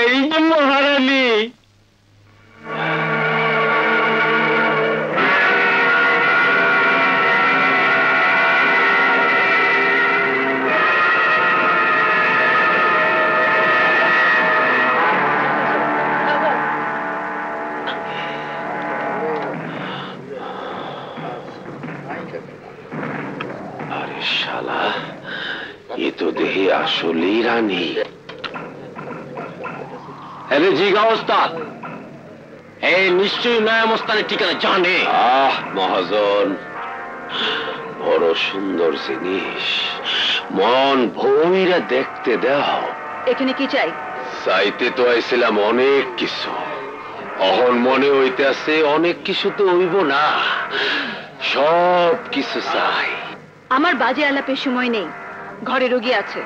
এই যে মহারানী। আরে শালা, এ তো দেহে আসলেই রানী। আরে জিগা ওস্তাদ, এই নিশ্চয়ই নয়া মস্তানের ঠিকানা জানে। মহাজন, বড় সুন্দর জিনিস, মন ভৈরা দেখতে দাও। এখানে কি চাই? চাইতে তো আইছিলাম অনেক কিছু, অহন মনে হইতে আছে অনেক কিছু তো হইব না, সব কিছু চাই। আমার বাজে আলাপের সময় নেই, ঘরে রোগী আছে।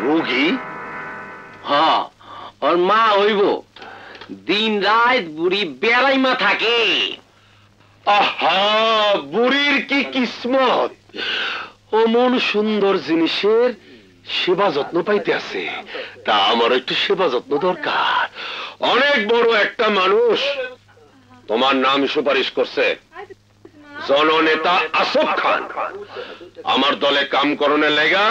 রোগী? হ্যাঁ, ওর মা হইব, দিন রাত বুড়ি বেড়াইমা থাকে। আহা, বুড়ির কি কিসমত, অমন সুন্দর জিনিসের সেবা যত্ন পাইতে আছে। তা আমার একটু সেবা যত্ন দরকার। অনেক বড় একটা মানুষ তোমার নাম সুপারিশ করছে, জননেতা আসফ খান। আমার দলে কাম করণের লেগা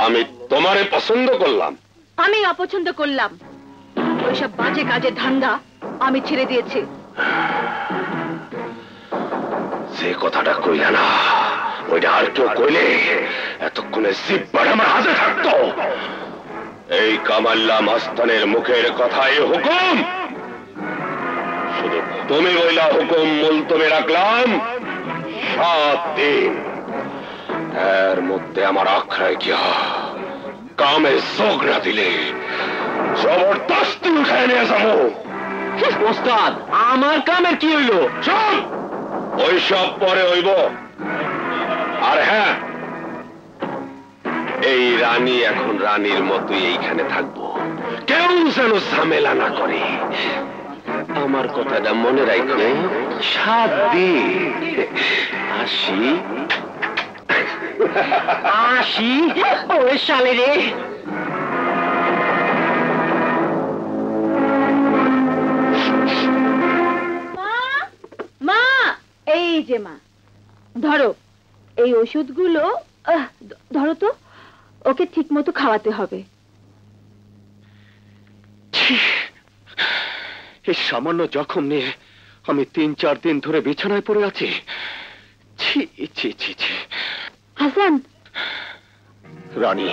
আমি তোমারে পছন্দ করলাম। আমি অপছন্দ করলাম, ওইসব বাজে কাজের ধান্দা আমি ছেড়ে দিয়েছি। যে কথাটা কইলা না, ওইটা আর কেউ কইলে এতক্ষণে জিব্বাটা আমার হাতে থাকতো। এই কামাল্লা মাস্তানের মুখের কথাই হুকুম, শুধু তুমি বইলা হুকুম মুলতবি রাখলাম 7 দিন। এর মধ্যে আমার আখড়ায় গিয়া কামে যোগ না দিলে জবরদস্তি উঠায় নিয়ে যাবো। ওস্তাদ, আমার কামের কি হইল? চুপ! ওইসব পরে হইব। আর হ্যাঁ, এই রানী এখন রানীর মতোই এইখানে থাকবো, কেউ যেন ঝামেলা না করে। আমার কথাটা মনে রাখো, 7 দিন। আসি। আসি ওই শালে রে। মা, এই যে মা, ধরো এই ওষুধগুলো, ধরো তো, ওকে ঠিক মতো খাওয়াতে হবে। এই সামান্য জখম নিয়ে আমি 3-4 দিন ধরে বিছানায় পড়ে আছি। ছি ছি ছি ছি। হাসান, রানী,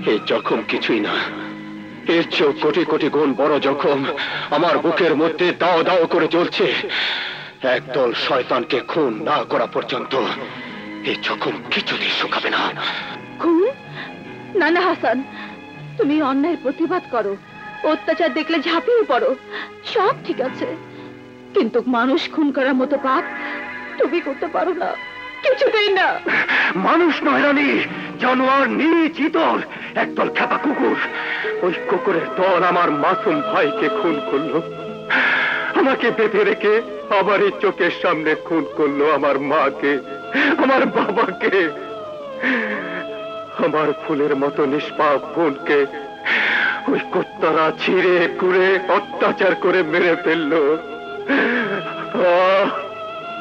এই জখম কিছুই না, এর চেয়েও কোটি কোটি গুণ বড় জখম আমার বুকের মধ্যে দাও দাও করে চলছে। একদল শয়তানকে খুন না করা পর্যন্ত এই জখম কিছুতেই শুকাবে না। খুন? না না হাসান, তুমি অন্যায়ের প্রতিবাদ করো, অত্যাচার দেখলে ঝাঁপিয়ে পড়ো, সব ঠিক আছে, কিন্তু মানুষ খুন করার মতো পাপ তুমি করতে পারো না, কিছুতেই না। মানুষ নয় রানী, জানোয়ার, নীচ, ইতর, একদল খেপা কুকুর। ওই কুকুরের দল আমার মাসুম ভাইকে খুন করলো, আমাকে বেঁধে রেখে আমারই চোখের সামনে খুন করলো আমার মাকে, আমার বাবাকে, আমার ফুলের মতো নিষ্পাপ বোনকে ওই কুত্তারা ছিঁড়ে কুড়ে অত্যাচার করে মেরে ফেললো।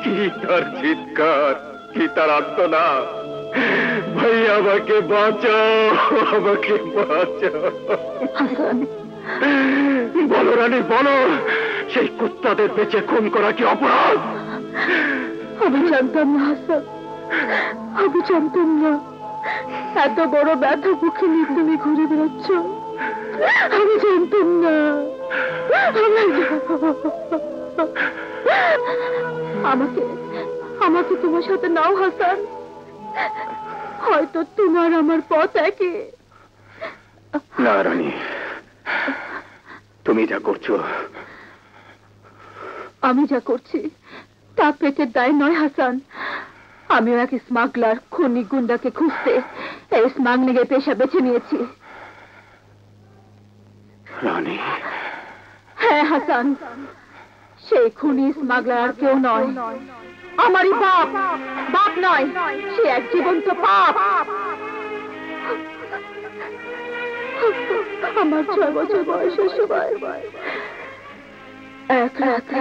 কি তার চিৎকার, কি তার আর্তনাদ! ভাই আমাকে বাঁচাও, আমাকে বাঁচাও। বলো রানী, বলো, সেই কুত্তাদের বেঁচে খুন করা কি অপরাধ? আমি জানতাম না হাসান, আমি জানতাম না এত বড় ব্যথা বুকে নিয়ে তুমি ঘুরে বেড়াচ্ছ, আমি জানতাম না। আমাকে আমাকে তোমার সাথে নাও হাসান, হয়তো তোমার আমার পথ একই। না রানী, তুমি যা করছো, আমি যা করছি তা পেটের দায় নয় হাসান। আমিও এক স্মাগলার, খনি গুন্ডাকে খুঁজতে এই স্মাগলিং এর পেশা বেছে নিয়েছি। রানী? হ্যাঁ হাসান, সেই খুনি স্মাগলার আর কেউ নয়, আমারই বাপ। বাপ নয়, সে এক জীবন্ত পাপ। আমার 6 বছর বয়সের সময় এক রাতে